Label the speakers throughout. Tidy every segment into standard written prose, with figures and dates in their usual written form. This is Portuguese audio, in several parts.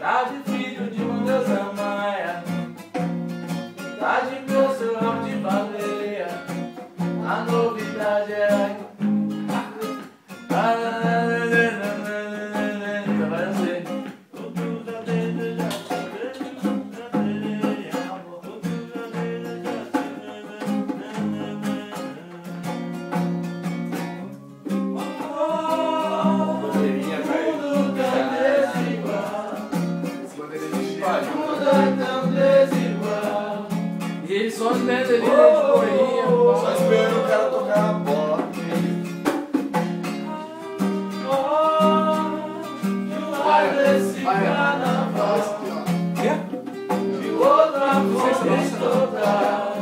Speaker 1: Tá de filho de uma deusa maia, tá de meu celular de baleia. A novidade é a e ele só entende ali de boinha.
Speaker 2: Só esperando o cara tocar a bola.
Speaker 1: Desse carnaval de outra forma total.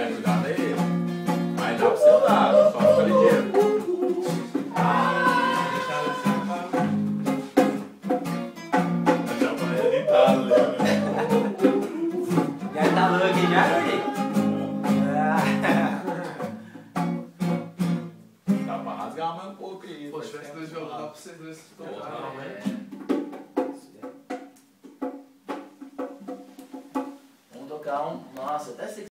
Speaker 2: Cuidado aí. Mas dá pro seu lado, só fica ligeiro. Já vai editado, né?
Speaker 3: Já tá louco aqui já, Guri?
Speaker 2: Dá pra rasgar mais um pouco aí.
Speaker 4: Pô, se tivesse dois violões, dá pra vocês dois tocar.
Speaker 1: Vamos tocar um. Nossa, até sei